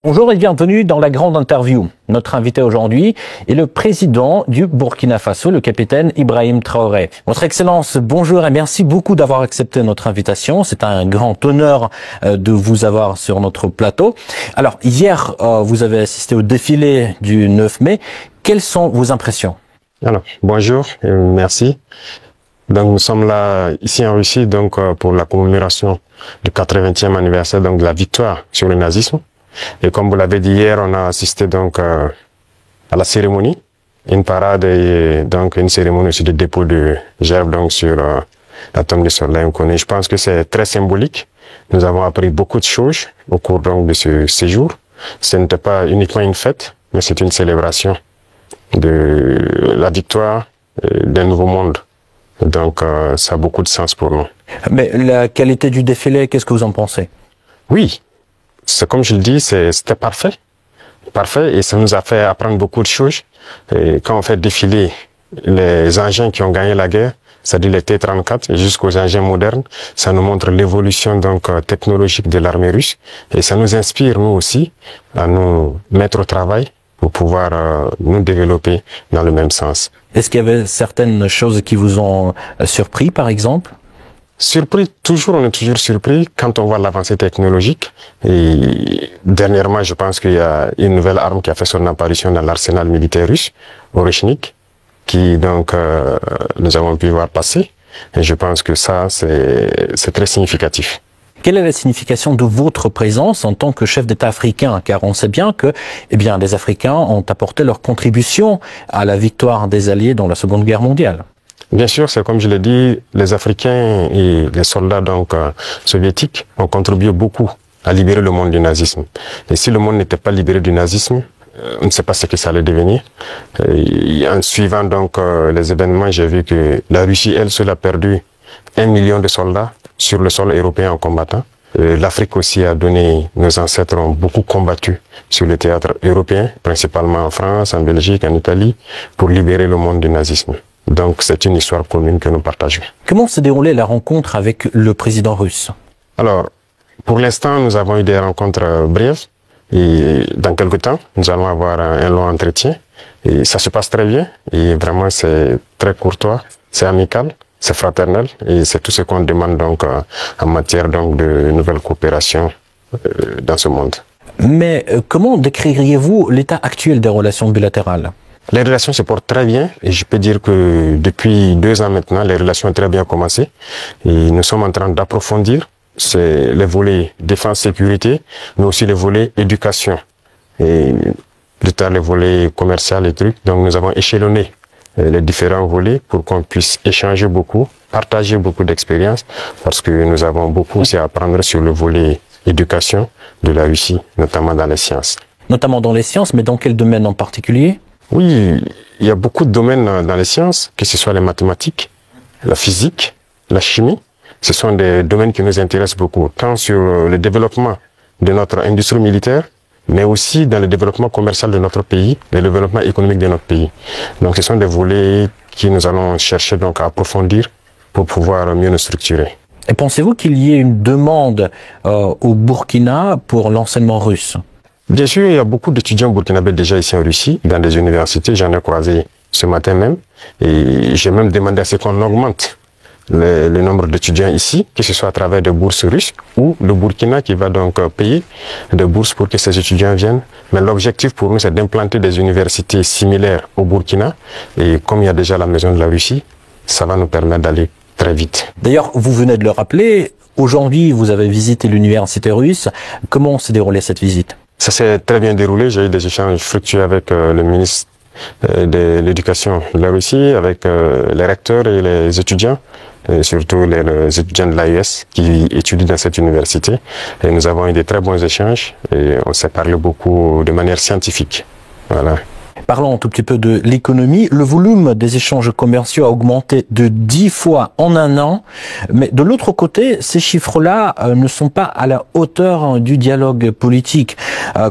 Bonjour et bienvenue dans la grande interview. Notre invité aujourd'hui est le président du Burkina Faso, le capitaine Ibrahim Traoré. Votre Excellence, bonjour et merci beaucoup d'avoir accepté notre invitation. C'est un grand honneur de vous avoir sur notre plateau. Alors, hier, vous avez assisté au défilé du 9 mai. Quelles sont vos impressions? Alors, bonjour et merci. Donc, nous sommes là, ici en Russie, donc, pour la commémoration du 80e anniversaire, donc, de la victoire sur le nazisme. Et comme vous l'avez dit hier, on a assisté donc à la cérémonie, une parade et donc une cérémonie aussi de dépôt de gerbes donc sur la tombe des soldats inconnus. Je pense que c'est très symbolique. Nous avons appris beaucoup de choses au cours donc de ce séjour. Ce n'était pas uniquement une fête, mais c'est une célébration de la victoire d'un nouveau monde. Donc ça a beaucoup de sens pour nous. Mais la qualité du défilé, qu'est-ce que vous en pensez? Oui. C'est comme je le dis, c'était parfait. Parfait, et ça nous a fait apprendre beaucoup de choses. Et quand on fait défiler les engins qui ont gagné la guerre, c'est-à-dire les T-34 jusqu'aux engins modernes, ça nous montre l'évolution donc technologique de l'armée russe. Et ça nous inspire, nous aussi, à nous mettre au travail pour pouvoir nous développer dans le même sens. Est-ce qu'il y avait certaines choses qui vous ont surpris, par exemple? Surpris, toujours, on est toujours surpris quand on voit l'avancée technologique. Et dernièrement, je pense qu'il y a une nouvelle arme qui a fait son apparition dans l'arsenal militaire russe, Oreshnik, qui donc nous avons pu voir passer. Et je pense que ça, c'est très significatif. Quelle est la signification de votre présence en tant que chef d'État africain? Car on sait bien que, eh bien, les Africains ont apporté leur contribution à la victoire des Alliés dans la Seconde Guerre mondiale. Bien sûr, c'est comme je l'ai dit, les Africains et les soldats donc soviétiques ont contribué beaucoup à libérer le monde du nazisme. Et si le monde n'était pas libéré du nazisme, on ne sait pas ce que ça allait devenir. Et en suivant donc les événements, j'ai vu que la Russie, elle seule, a perdu 1 million de soldats sur le sol européen en combattant. L'Afrique aussi a donné, nos ancêtres ont beaucoup combattu sur le théâtre européen, principalement en France, en Belgique, en Italie, pour libérer le monde du nazisme. Donc c'est une histoire commune que nous partageons. Comment s'est déroulée la rencontre avec le président russe? Alors, pour l'instant, nous avons eu des rencontres brèves et dans quelques temps, nous allons avoir un long entretien et ça se passe très bien et vraiment c'est très courtois, c'est amical, c'est fraternel et c'est tout ce qu'on demande donc en matière donc de nouvelles coopérations dans ce monde. Mais comment décririez-vous l'état actuel des relations bilatérales? Les relations se portent très bien et je peux dire que depuis 2 ans maintenant, les relations ont très bien commencé et nous sommes en train d'approfondir les volets défense-sécurité, mais aussi les volets éducation et plus tard les volets commercial et trucs. Donc nous avons échelonné les différents volets pour qu'on puisse échanger beaucoup, partager beaucoup d'expériences parce que nous avons beaucoup aussi à apprendre sur le volet éducation de la Russie, notamment dans les sciences. Notamment dans les sciences, mais dans quel domaine en particulier? Oui, il y a beaucoup de domaines dans les sciences, que ce soit les mathématiques, la physique, la chimie. Ce sont des domaines qui nous intéressent beaucoup, tant sur le développement de notre industrie militaire, mais aussi dans le développement commercial de notre pays, le développement économique de notre pays. Donc ce sont des volets que nous allons chercher donc à approfondir pour pouvoir mieux nous structurer. Et pensez-vous qu'il y ait une demande au Burkina pour l'enseignement russe? Bien sûr, il y a beaucoup d'étudiants burkinabés déjà ici en Russie, dans des universités. J'en ai croisé ce matin même. Et j'ai même demandé à ce qu'on augmente le nombre d'étudiants ici, que ce soit à travers des bourses russes ou le Burkina qui va donc payer des bourses pour que ces étudiants viennent. Mais l'objectif pour nous, c'est d'implanter des universités similaires au Burkina. Et comme il y a déjà la maison de la Russie, ça va nous permettre d'aller très vite. D'ailleurs, vous venez de le rappeler, aujourd'hui, vous avez visité l'université russe. Comment s'est déroulée cette visite? Ça s'est très bien déroulé. J'ai eu des échanges fructueux avec le ministre de l'Éducation de la Russie, avec les recteurs et les étudiants, et surtout les étudiants de l'AES qui étudient dans cette université. Et nous avons eu de très bons échanges et on s'est parlé beaucoup de manière scientifique. Voilà. Parlons un tout petit peu de l'économie. Le volume des échanges commerciaux a augmenté de 10 fois en un an. Mais de l'autre côté, ces chiffres-là ne sont pas à la hauteur du dialogue politique.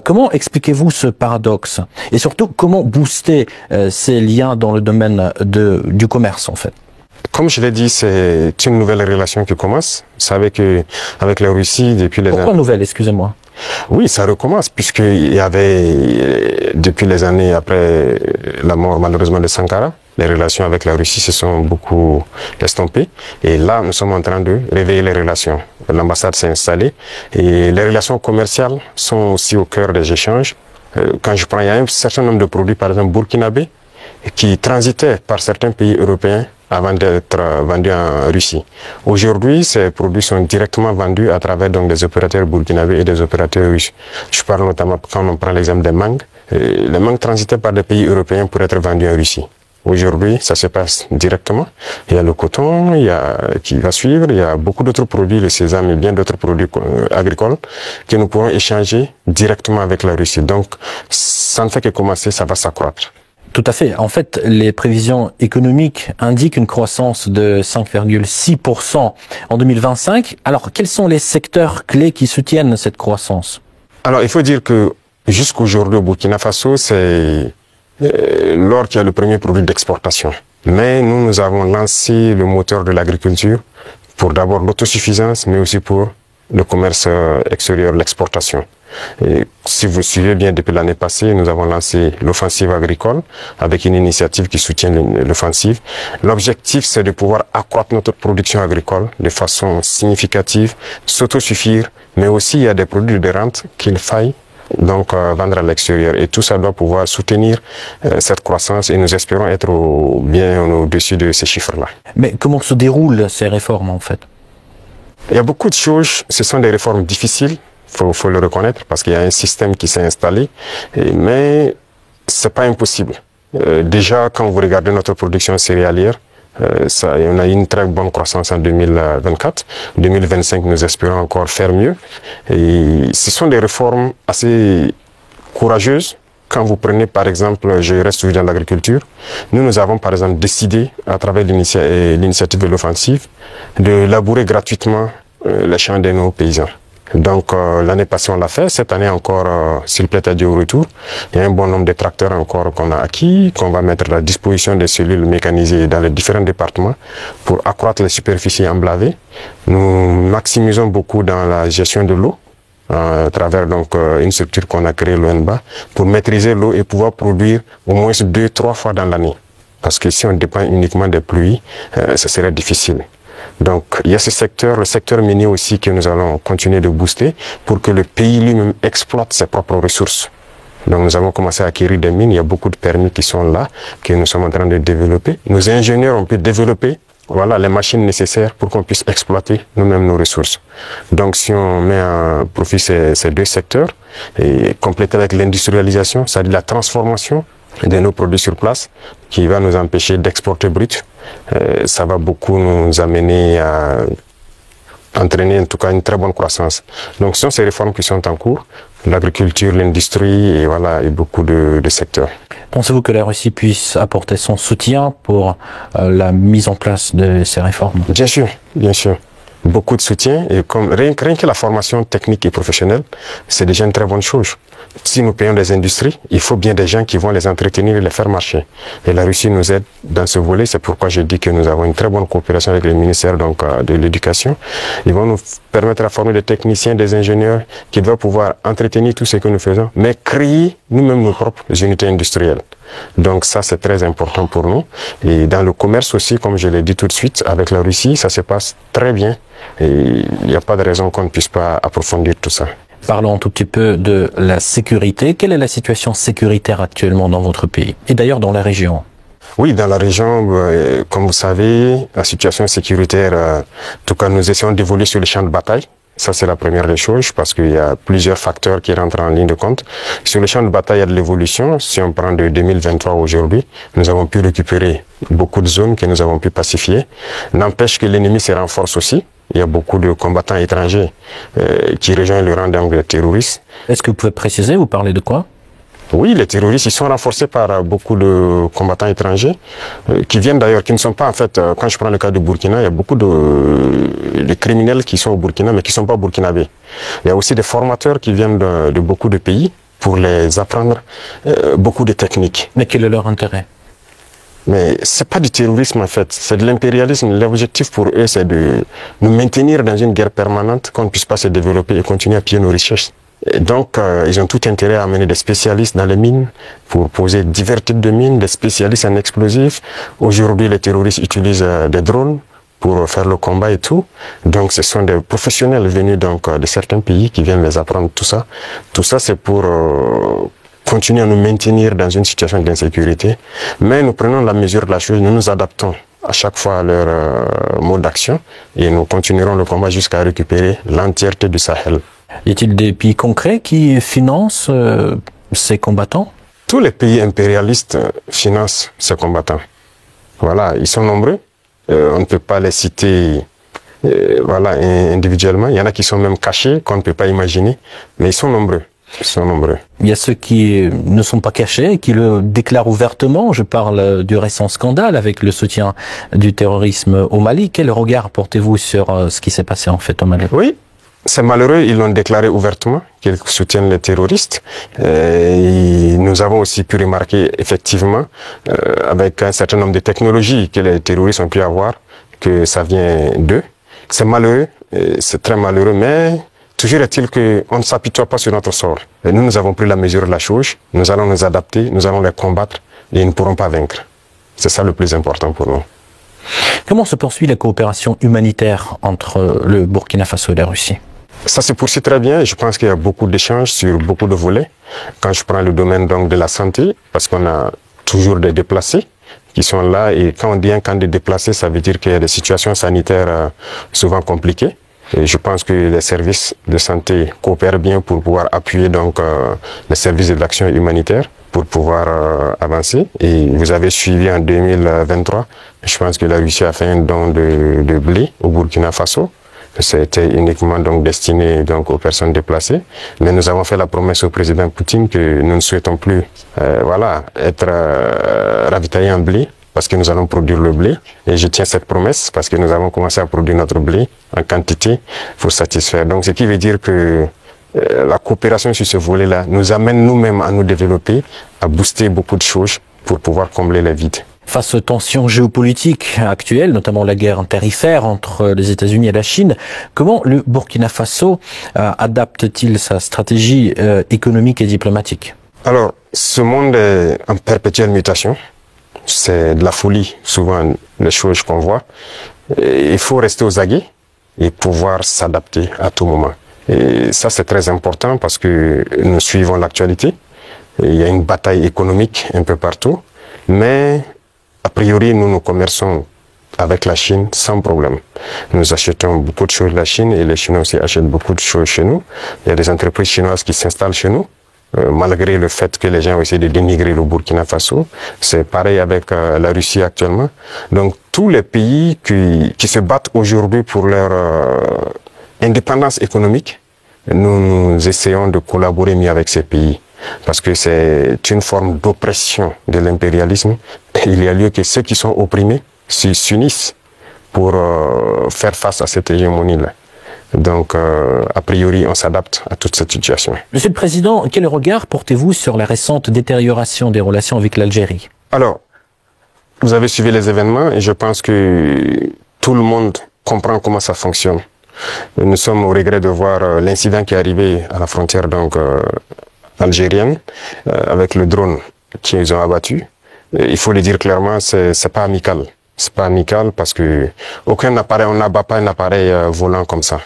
Comment expliquez-vous ce paradoxe? Et surtout, comment booster ces liens dans le domaine du commerce, en fait? Comme je l'ai dit, c'est une nouvelle relation qui commence. Vous savez qu'avec la Russie, depuis les... Pourquoi nouvelle, excusez-moi? Oui, ça recommence, puisqu'il y avait, depuis les années après la mort malheureusement de Sankara, les relations avec la Russie se sont beaucoup estompées. Et là, nous sommes en train de réveiller les relations. L'ambassade s'est installée et les relations commerciales sont aussi au cœur des échanges. Quand je prends, il y a un certain nombre de produits, par exemple burkinabés, qui transitaient par certains pays européens avant d'être vendus en Russie. Aujourd'hui, ces produits sont directement vendus à travers donc des opérateurs burkinabés et des opérateurs russes. Je parle notamment quand on prend l'exemple des mangues. Les mangues transitaient par des pays européens pour être vendus en Russie. Aujourd'hui, ça se passe directement. Il y a le coton, qui va suivre, il y a beaucoup d'autres produits, le sésame et bien d'autres produits agricoles que nous pourrons échanger directement avec la Russie. Donc, ça ne fait que commencer, ça va s'accroître. Tout à fait. En fait, les prévisions économiques indiquent une croissance de 5,6% en 2025. Alors, quels sont les secteurs clés qui soutiennent cette croissance? Alors, il faut dire que jusqu'aujourd'hui au Burkina Faso, c'est l'or qui est le premier produit d'exportation. Mais nous avons lancé le moteur de l'agriculture pour d'abord l'autosuffisance, mais aussi pour le commerce extérieur, l'exportation. Et si vous suivez bien, depuis l'année passée, nous avons lancé l'offensive agricole avec une initiative qui soutient l'offensive. L'objectif, c'est de pouvoir accroître notre production agricole de façon significative, s'autosuffire, mais aussi il y a des produits de rente qu'il faille donc vendre à l'extérieur, et tout ça doit pouvoir soutenir cette croissance, et nous espérons être bien au-dessus de ces chiffres-là. Mais comment se déroulent ces réformes en fait? Il y a beaucoup de choses, ce sont des réformes difficiles, faut le reconnaître, parce qu'il y a un système qui s'est installé, mais c'est pas impossible. Déjà, quand vous regardez notre production céréalière, on a eu une très bonne croissance en 2024. 2025, nous espérons encore faire mieux. Et ce sont des réformes assez courageuses. Quand vous prenez, par exemple, je reste toujours dans l'agriculture, nous avons par exemple décidé, à travers l'initiative de l'offensive, de labourer gratuitement les champs de nos paysans. Donc l'année passée on l'a fait, cette année encore, s'il plaît à Dieu au retour, il y a un bon nombre de tracteurs encore qu'on a acquis, qu'on va mettre à la disposition des cellules mécanisées dans les différents départements pour accroître les superficies emblavées. Nous maximisons beaucoup dans la gestion de l'eau, à travers donc une structure qu'on a créée, l'ONBA, pour maîtriser l'eau et pouvoir produire au moins 2-3 fois dans l'année. Parce que si on dépend uniquement des pluies, ça serait difficile. Donc, il y a ce secteur, le secteur minier aussi, que nous allons continuer de booster pour que le pays lui-même exploite ses propres ressources. Donc, nous avons commencé à acquérir des mines. Il y a beaucoup de permis qui sont là, que nous sommes en train de développer. Nos ingénieurs ont pu développer, voilà, les machines nécessaires pour qu'on puisse exploiter nous-mêmes nos ressources. Donc, si on met à profit ces deux secteurs et compléter avec l'industrialisation, c'est-à-dire la transformation de nos produits sur place, qui va nous empêcher d'exporter brut, ça va beaucoup nous amener à entraîner en tout cas une très bonne croissance. Donc ce sont ces réformes qui sont en cours, l'agriculture, l'industrie et voilà, et beaucoup de secteurs. Pensez-vous que la Russie puisse apporter son soutien pour la mise en place de ces réformes? Bien sûr, bien sûr. Beaucoup de soutien, et comme rien que la formation technique et professionnelle, c'est déjà une très bonne chose. Si nous payons des industries, il faut bien des gens qui vont les entretenir et les faire marcher. Et la Russie nous aide dans ce volet, c'est pourquoi je dis que nous avons une très bonne coopération avec le ministère donc, de l'Éducation. Ils vont nous permettre de former des techniciens, des ingénieurs qui doivent pouvoir entretenir tout ce que nous faisons, mais créer nous-mêmes nos propres unités industrielles. Donc ça, c'est très important pour nous. Et dans le commerce aussi, comme je l'ai dit tout de suite, avec la Russie, ça se passe très bien. Et il n'y a pas de raison qu'on ne puisse pas approfondir tout ça. Parlons un tout petit peu de la sécurité. Quelle est la situation sécuritaire actuellement dans votre pays et d'ailleurs dans la région? Oui, dans la région, comme vous savez, la situation sécuritaire, en tout cas, nous essayons d'évoluer sur le champ de bataille. Ça, c'est la première des choses, parce qu'il y a plusieurs facteurs qui rentrent en ligne de compte. Sur le champ de bataille, il y a de l'évolution. Si on prend de 2023 aujourd'hui, nous avons pu récupérer beaucoup de zones que nous avons pu pacifier. N'empêche que l'ennemi se renforce aussi. Il y a beaucoup de combattants étrangers qui rejoignent le rang des terroristes. Est-ce que vous pouvez préciser, vous parlez de quoi? Oui, les terroristes, ils sont renforcés par beaucoup de combattants étrangers qui viennent d'ailleurs, qui ne sont pas en fait, quand je prends le cas du Burkina, il y a beaucoup de criminels qui sont au Burkina mais qui ne sont pas burkinabés. Il y a aussi des formateurs qui viennent de beaucoup de pays pour les apprendre beaucoup de techniques. Mais quel est leur intérêt? Mais c'est pas du terrorisme en fait, c'est de l'impérialisme. L'objectif pour eux, c'est de nous maintenir dans une guerre permanente, qu'on ne puisse pas se développer et continuer à piller nos richesses. Et donc, ils ont tout intérêt à amener des spécialistes dans les mines pour poser divers types de mines, des spécialistes en explosifs. Aujourd'hui, les terroristes utilisent des drones pour faire le combat et tout. Donc, ce sont des professionnels venus donc de certains pays qui viennent les apprendre tout ça. Tout ça, c'est pour continuer à nous maintenir dans une situation d'insécurité. Mais nous prenons la mesure de la chose, nous nous adaptons à chaque fois à leur mode d'action et nous continuerons le combat jusqu'à récupérer l'entièreté du Sahel. Y a-t-il des pays concrets qui financent ces combattants? Tous les pays impérialistes financent ces combattants. Voilà, ils sont nombreux. On ne peut pas les citer voilà, individuellement. Il y en a qui sont même cachés, qu'on ne peut pas imaginer. Mais ils sont nombreux. Ils sont nombreux. Il y a ceux qui ne sont pas cachés et qui le déclarent ouvertement. Je parle du récent scandale avec le soutien du terrorisme au Mali. Quel regard portez-vous sur ce qui s'est passé en fait au Mali? Oui, c'est malheureux. Ils l'ont déclaré ouvertement qu'ils soutiennent les terroristes. Et nous avons aussi pu remarquer effectivement avec un certain nombre de technologies que les terroristes ont pu avoir que ça vient d'eux. C'est malheureux, c'est très malheureux, mais toujours est-il qu'on ne s'apitoie pas sur notre sort. Et nous avons pris la mesure de la chose, nous allons nous adapter, nous allons les combattre et ils ne pourront pas vaincre. C'est ça le plus important pour nous. Comment se poursuit la coopération humanitaire entre le Burkina Faso et la Russie? Ça se poursuit très bien et je pense qu'il y a beaucoup d'échanges sur beaucoup de volets. Quand je prends le domaine donc de la santé, parce qu'on a toujours des déplacés qui sont là et quand on dit un camp de déplacés, ça veut dire qu'il y a des situations sanitaires souvent compliquées. Et je pense que les services de santé coopèrent bien pour pouvoir appuyer donc les services de l'action humanitaire pour pouvoir avancer. Et vous avez suivi en 2023, je pense que la Russie a fait un don de blé au Burkina Faso. C'était uniquement donc destiné donc aux personnes déplacées. Mais nous avons fait la promesse au président Poutine que nous ne souhaitons plus voilà, être ravitaillés en blé parce que nous allons produire le blé. Et je tiens cette promesse parce que nous avons commencé à produire notre blé en quantité pour satisfaire. Donc ce qui veut dire que la coopération sur ce volet-là nous amène nous-mêmes à nous développer, à booster beaucoup de choses pour pouvoir combler les vides. Face aux tensions géopolitiques actuelles, notamment la guerre tarifaire entre les États-Unis et la Chine, comment le Burkina Faso adapte-t-il sa stratégie économique et diplomatique? Alors, ce monde est en perpétuelle mutation. C'est de la folie, souvent, les choses qu'on voit. Et il faut rester aux aguets et pouvoir s'adapter à tout moment. Et ça, c'est très important parce que nous suivons l'actualité. Il y a une bataille économique un peu partout, mais a priori, nous commerçons avec la Chine sans problème. Nous achetons beaucoup de choses de la Chine et les Chinois aussi achètent beaucoup de choses chez nous. Il y a des entreprises chinoises qui s'installent chez nous, malgré le fait que les gens ont essayé de dénigrer le Burkina Faso. C'est pareil avec la Russie actuellement. Donc tous les pays qui se battent aujourd'hui pour leur indépendance économique, nous essayons de collaborer mieux avec ces pays. Parce que c'est une forme d'oppression de l'impérialisme. Il y a lieu que ceux qui sont opprimés s'unissent pour faire face à cette hégémonie-là. Donc, a priori, on s'adapte à toute cette situation. Monsieur le Président, quel regard portez-vous sur la récente détérioration des relations avec l'Algérie? Alors, vous avez suivi les événements et je pense que tout le monde comprend comment ça fonctionne. Nous sommes au regret de voir l'incident qui est arrivé à la frontière donc algérienne avec le drone qu'ils ont abattu. Il faut le dire clairement, c'est pas amical. C'est pas amical parce que aucun appareil, on n'abat pas un appareil volant comme ça.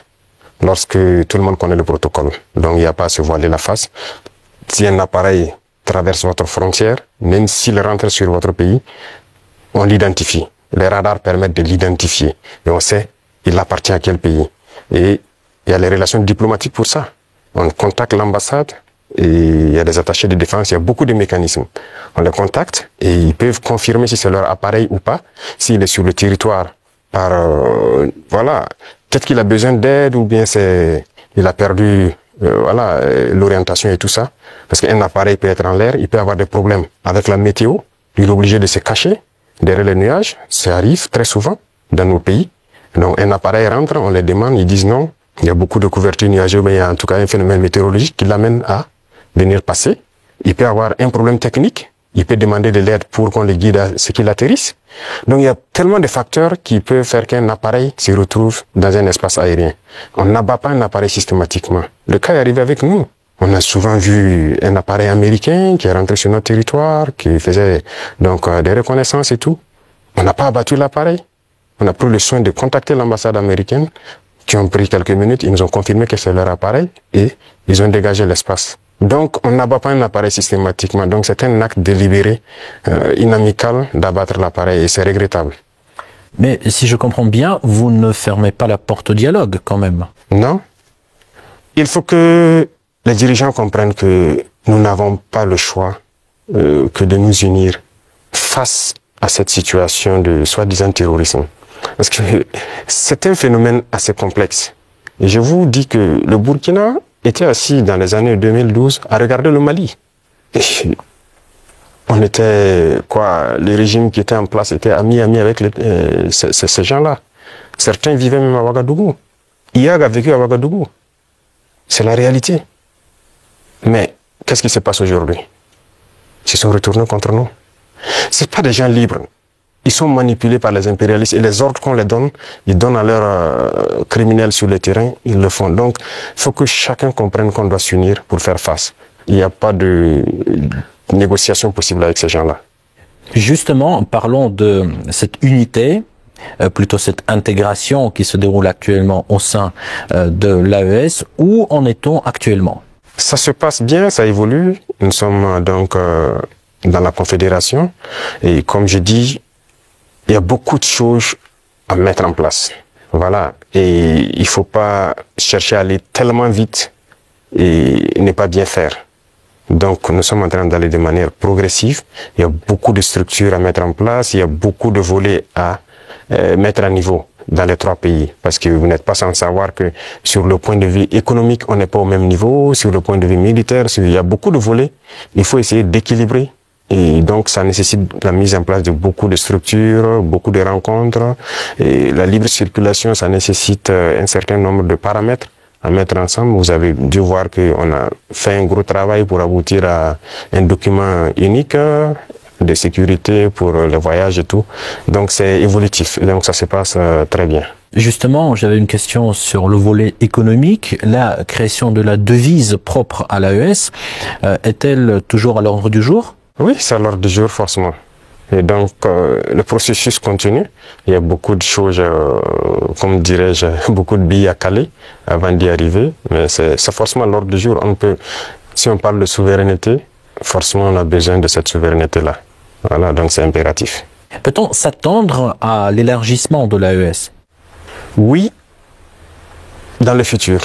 Lorsque tout le monde connaît le protocole. Donc il n'y a pas à se voiler la face. Si un appareil traverse votre frontière, même s'il rentre sur votre pays, on l'identifie. Les radars permettent de l'identifier. Et on sait il appartient à quel pays. Et il y a les relations diplomatiques pour ça. On contacte l'ambassade et il y a des attachés de défense, il y a beaucoup de mécanismes. On les contacte et ils peuvent confirmer si c'est leur appareil ou pas, s'il est sur le territoire par, voilà, peut-être qu'il a besoin d'aide ou bien il a perdu, voilà, l'orientation et tout ça. Parce qu'un appareil peut être en l'air, il peut avoir des problèmes avec la météo, il est obligé de se cacher derrière les nuages, ça arrive très souvent dans nos pays. Donc un appareil rentre, on les demande, ils disent non, il y a beaucoup de couverture nuageuse, mais il y a en tout cas un phénomène météorologique qui l'amène à venir passer. Il peut avoir un problème technique, il peut demander de l'aide pour qu'on le guide à ce qu'il atterrisse. Donc il y a tellement de facteurs qui peuvent faire qu'un appareil se retrouve dans un espace aérien. On n'abat pas un appareil systématiquement. Le cas est arrivé avec nous. On a souvent vu un appareil américain qui est rentré sur notre territoire, qui faisait donc des reconnaissances et tout. On n'a pas abattu l'appareil. On a pris le soin de contacter l'ambassade américaine, qui ont pris quelques minutes, ils nous ont confirmé que c'est leur appareil et ils ont dégagé l'espace. Donc on n'abat pas un appareil systématiquement, donc c'est un acte délibéré, inamical d'abattre l'appareil et c'est regrettable. Mais si je comprends bien, vous ne fermez pas la porte au dialogue quand même. Non. Il faut que les dirigeants comprennent que nous n'avons pas le choix que de nous unir face à cette situation de soi-disant terrorisme. Parce que c'est un phénomène assez complexe. Et je vous dis que le Burkina était assis dans les années 2012 à regarder le Mali. Et on était, le régime qui était en place était ami avec ces gens-là. Certains vivaient même à Ouagadougou. IAG a vécu à Ouagadougou. C'est la réalité. Mais qu'est-ce qui se passe aujourd'hui? Ils se sont retournés contre nous. Ce pas des gens libres. Ils sont manipulés par les impérialistes et les ordres qu'on les donne, ils donnent à leurs criminels sur le terrain, ils le font. Donc, il faut que chacun comprenne qu'on doit s'unir pour faire face. Il n'y a pas de négociation possible avec ces gens-là. Justement, parlons de cette unité, plutôt cette intégration qui se déroule actuellement au sein de l'AES. Où en est-on actuellement? Ça se passe bien, ça évolue. Nous sommes donc dans la Confédération et comme je dis, il y a beaucoup de choses à mettre en place. Voilà. Et il ne faut pas chercher à aller tellement vite et ne pas bien faire. Donc, nous sommes en train d'aller de manière progressive. Il y a beaucoup de structures à mettre en place. Il y a beaucoup de volets à mettre à niveau dans les trois pays. Parce que vous n'êtes pas sans savoir que sur le point de vue économique, on n'est pas au même niveau. Sur le point de vue militaire, il y a beaucoup de volets. Il faut essayer d'équilibrer. Et donc, ça nécessite la mise en place de beaucoup de structures, beaucoup de rencontres. Et la libre circulation, ça nécessite un certain nombre de paramètres à mettre ensemble. Vous avez dû voir qu'on a fait un gros travail pour aboutir à un document unique de sécurité pour les voyages et tout. Donc, c'est évolutif. Donc, ça se passe très bien. Justement, j'avais une question sur le volet économique. La création de la devise propre à l'AES est-elle toujours à l'ordre du jour? Oui, c'est à l'ordre du jour, forcément. Et donc, le processus continue. Il y a beaucoup de choses, comme dirais-je, beaucoup de billes à caler avant d'y arriver. Mais c'est forcément à l'ordre du jour. On peut, si on parle de souveraineté, forcément, on a besoin de cette souveraineté-là. Voilà, donc c'est impératif. Peut-on s'attendre à l'élargissement de l'AES? Oui, dans le futur.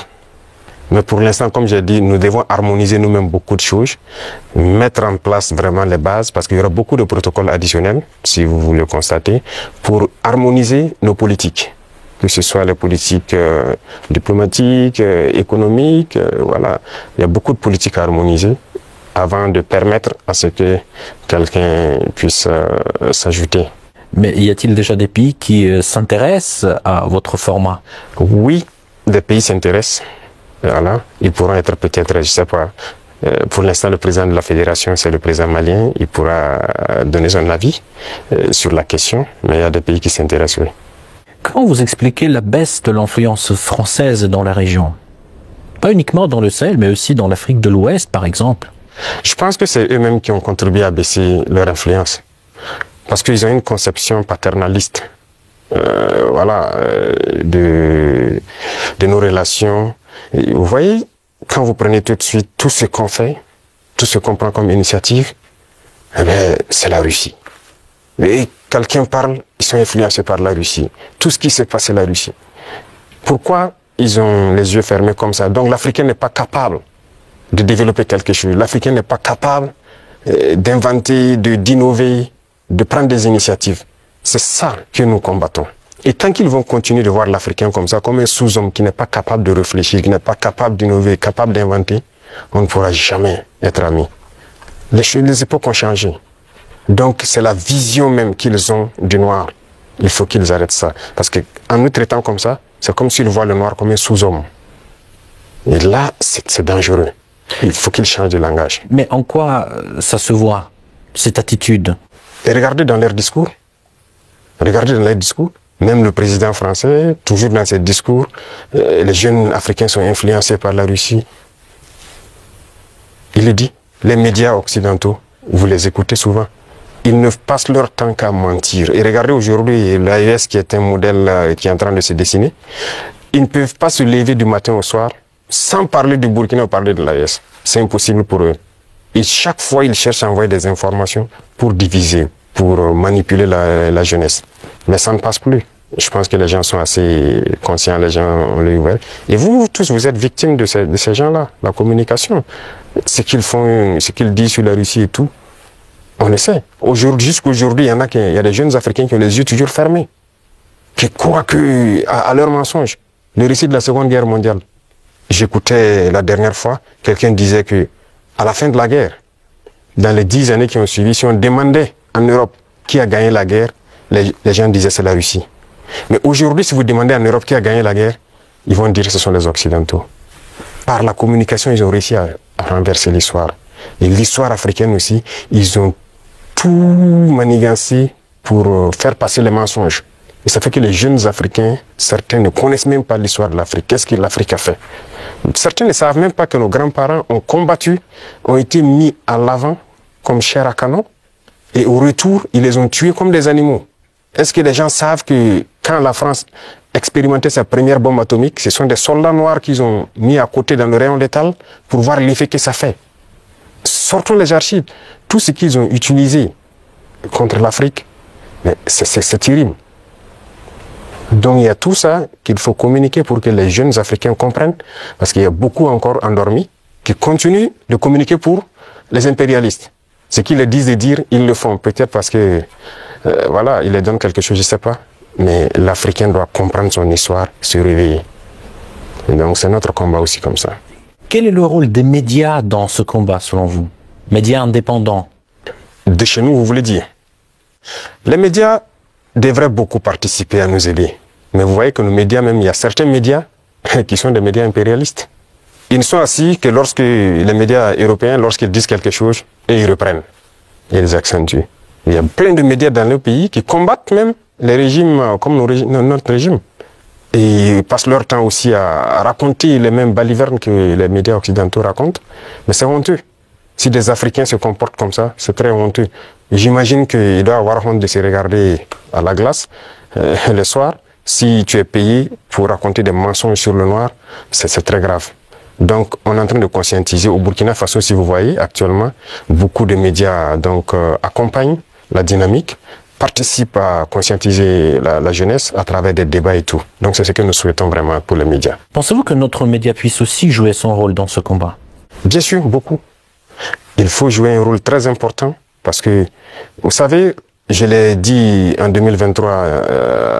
Mais pour l'instant, comme j'ai dit, nous devons harmoniser nous-mêmes beaucoup de choses, mettre en place vraiment les bases, parce qu'il y aura beaucoup de protocoles additionnels, si vous le constatez, pour harmoniser nos politiques, que ce soit les politiques diplomatiques, économiques, voilà. Il y a beaucoup de politiques à harmoniser avant de permettre à ce que quelqu'un puisse s'ajouter. Mais y a-t-il déjà des pays qui s'intéressent à votre format? Oui, des pays s'intéressent. Voilà. Ils pourront être peut-être, je sais pas, pour l'instant le président de la fédération c'est le président malien, il pourra donner son avis sur la question, mais il y a des pays qui s'intéressent, oui. Comment vous expliquez la baisse de l'influence française dans la région? Pas uniquement dans le Sahel, mais aussi dans l'Afrique de l'Ouest par exemple. Je pense que c'est eux-mêmes qui ont contribué à baisser leur influence, parce qu'ils ont une conception paternaliste de nos relations. Et vous voyez, quand vous prenez tout de suite tout ce qu'on fait, tout ce qu'on prend comme initiative, eh bien, c'est la Russie. Et quelqu'un parle, ils sont influencés par la Russie. Tout ce qui se passe, c'est la Russie. Pourquoi ils ont les yeux fermés comme ça? Donc l'Africain n'est pas capable de développer quelque chose. L'Africain n'est pas capable d'inventer, d'innover, de prendre des initiatives. C'est ça que nous combattons. Et tant qu'ils vont continuer de voir l'Africain comme ça, comme un sous-homme qui n'est pas capable de réfléchir, qui n'est pas capable d'innover, capable d'inventer, on ne pourra jamais être amis. Les époques ont changé. Donc c'est la vision même qu'ils ont du noir. Il faut qu'ils arrêtent ça. Parce qu'en nous traitant comme ça, c'est comme s'ils voient le noir comme un sous-homme. Et là, c'est dangereux. Il faut qu'ils changent de langage. Mais en quoi ça se voit, cette attitude? Et regardez dans leurs discours. Regardez dans leurs discours. Même le président français, toujours dans ses discours, les jeunes africains sont influencés par la Russie. Il le dit. Les médias occidentaux, vous les écoutez souvent, ils ne passent leur temps qu'à mentir. Et regardez aujourd'hui l'AES qui est un modèle qui est en train de se dessiner. Ils ne peuvent pas se lever du matin au soir sans parler du Burkina ou parler de l'AES. C'est impossible pour eux. Et chaque fois, ils cherchent à envoyer des informations pour diviser, pour manipuler la jeunesse. Mais ça ne passe plus. Je pense que les gens sont assez conscients, les gens ont l'œil ouvert. Et vous tous, vous êtes victimes de ces gens-là, la communication. Ce qu'ils font, ce qu'ils disent sur la Russie et tout, on le sait. Jusqu'aujourd'hui, il y a des jeunes Africains qui ont les yeux toujours fermés, qui croient à leurs mensonges. Le récit de la Seconde Guerre mondiale. J'écoutais la dernière fois, quelqu'un disait que à la fin de la guerre, dans les 10 années qui ont suivi, si on demandait en Europe qui a gagné la guerre, les gens disaient c'est la Russie. Mais aujourd'hui, si vous demandez en Europe qui a gagné la guerre, ils vont dire que ce sont les Occidentaux. Par la communication, ils ont réussi à renverser l'histoire. Et l'histoire africaine aussi, ils ont tout manigancé pour faire passer les mensonges. Et ça fait que les jeunes Africains, certains ne connaissent même pas l'histoire de l'Afrique. Qu'est-ce que l'Afrique a fait? Certains ne savent même pas que nos grands-parents ont combattu, ont été mis à l'avant comme chair à canon. Et au retour, ils les ont tués comme des animaux. Est-ce que les gens savent que quand la France expérimentait sa première bombe atomique, ce sont des soldats noirs qu'ils ont mis à côté dans le rayon létal pour voir l'effet que ça fait? Sortons les archives. Tout ce qu'ils ont utilisé contre l'Afrique, c'est terrible. Donc il y a tout ça qu'il faut communiquer pour que les jeunes Africains comprennent, parce qu'il y a beaucoup encore endormis qui continuent de communiquer pour les impérialistes. Ce qu'ils les disent de dire, ils le font. Peut-être parce que, voilà, ils les donnent quelque chose, je ne sais pas. Mais l'Africain doit comprendre son histoire, se réveiller. Et donc c'est notre combat aussi comme ça. Quel est le rôle des médias dans ce combat, selon vous? Médias indépendants? De chez nous, vous voulez dire? Les médias devraient beaucoup participer à nous aider. Mais vous voyez que nos médias, même, il y a certains médias qui sont des médias impérialistes. Ils ne sont assis que lorsque les médias européens, lorsqu'ils disent quelque chose, et ils reprennent. Et ils accentuent. Il y a plein de médias dans nos pays qui combattent même les régimes comme notre régime. Et ils passent leur temps aussi à raconter les mêmes balivernes que les médias occidentaux racontent. Mais c'est honteux. Si des Africains se comportent comme ça, c'est très honteux. J'imagine qu'il doit avoir honte de se regarder à la glace le soir. Si tu es payé pour raconter des mensonges sur le noir, c'est très grave. Donc, on est en train de conscientiser. Au Burkina Faso, si vous voyez, actuellement, beaucoup de médias accompagnent la dynamique, participent à conscientiser la jeunesse à travers des débats et tout. Donc, c'est ce que nous souhaitons vraiment pour les médias. Pensez-vous que notre média puisse aussi jouer son rôle dans ce combat? Bien sûr, beaucoup. Il faut jouer un rôle très important parce que, vous savez, je l'ai dit en 2023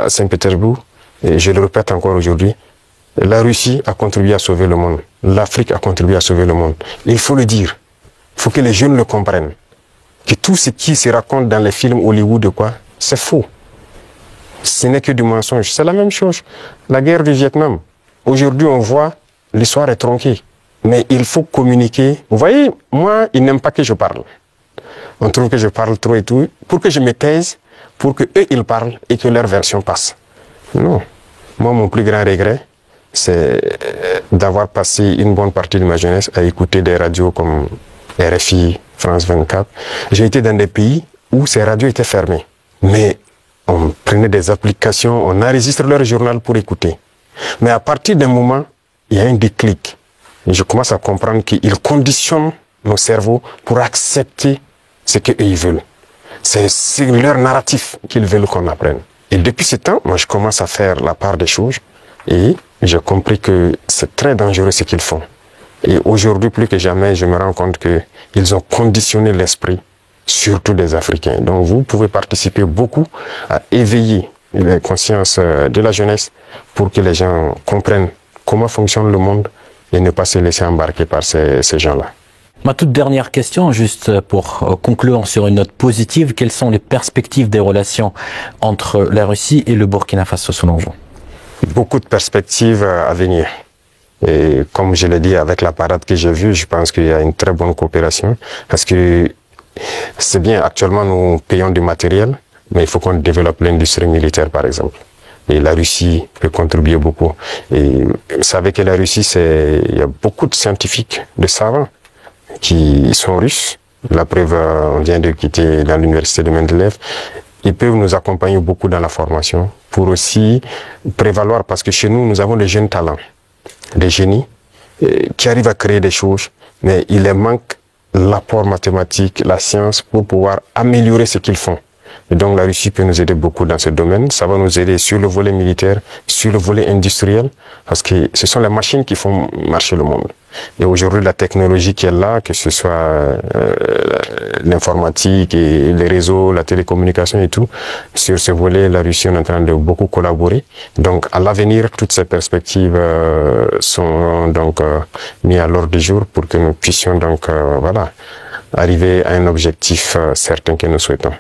à Saint-Pétersbourg, et je le répète encore aujourd'hui, la Russie a contribué à sauver le monde. L'Afrique a contribué à sauver le monde. Il faut le dire. Il faut que les jeunes le comprennent. Que tout ce qui se raconte dans les films Hollywood, c'est faux. Ce n'est que du mensonge. C'est la même chose. La guerre du Vietnam. Aujourd'hui, on voit, l'histoire est tronquée. Mais il faut communiquer. Vous voyez, moi, ils n'aiment pas que je parle. On trouve que je parle trop et tout. Pour que je me taise, pour que eux, ils parlent et que leur version passe. Non. Moi, mon plus grand regret, c'est d'avoir passé une bonne partie de ma jeunesse à écouter des radios comme RFI, France 24. J'ai été dans des pays où ces radios étaient fermées. Mais on prenait des applications, on enregistre leur journal pour écouter. Mais à partir d'un moment, il y a un déclic. Et je commence à comprendre qu'ils conditionnent nos cerveaux pour accepter ce qu'ils veulent. C'est leur narratif qu'ils veulent qu'on apprenne. Et depuis ce temps, moi je commence à faire la part des choses et j'ai compris que c'est très dangereux ce qu'ils font. Et aujourd'hui, plus que jamais, je me rends compte qu'ils ont conditionné l'esprit, surtout des Africains. Donc vous pouvez participer beaucoup à éveiller les consciences de la jeunesse pour que les gens comprennent comment fonctionne le monde et ne pas se laisser embarquer par ces gens-là. Ma toute dernière question, juste pour conclure sur une note positive, quelles sont les perspectives des relations entre la Russie et le Burkina Faso selon vous? Beaucoup de perspectives à venir. Et comme je l'ai dit, avec la parade que j'ai vue, je pense qu'il y a une très bonne coopération. Parce que c'est bien, actuellement nous payons du matériel, mais il faut qu'on développe l'industrie militaire par exemple. Et la Russie peut contribuer beaucoup. Et vous savez que la Russie, il y a beaucoup de scientifiques, de savants. qui sont russes. La preuve, on vient de quitter dans l'université de Mendeleïev. Ils peuvent nous accompagner beaucoup dans la formation pour aussi prévaloir, parce que chez nous, nous avons des jeunes talents, des génies qui arrivent à créer des choses, mais il leur manque l'apport mathématique, la science pour pouvoir améliorer ce qu'ils font. Et donc la Russie peut nous aider beaucoup dans ce domaine. Ça va nous aider sur le volet militaire, sur le volet industriel, parce que ce sont les machines qui font marcher le monde. Et aujourd'hui, la technologie qui est là, que ce soit l'informatique et les réseaux, la télécommunication et tout, sur ce volet, la Russie est en train de beaucoup collaborer. Donc à l'avenir, toutes ces perspectives sont donc mises à l'ordre du jour pour que nous puissions donc voilà, arriver à un objectif certain que nous souhaitons.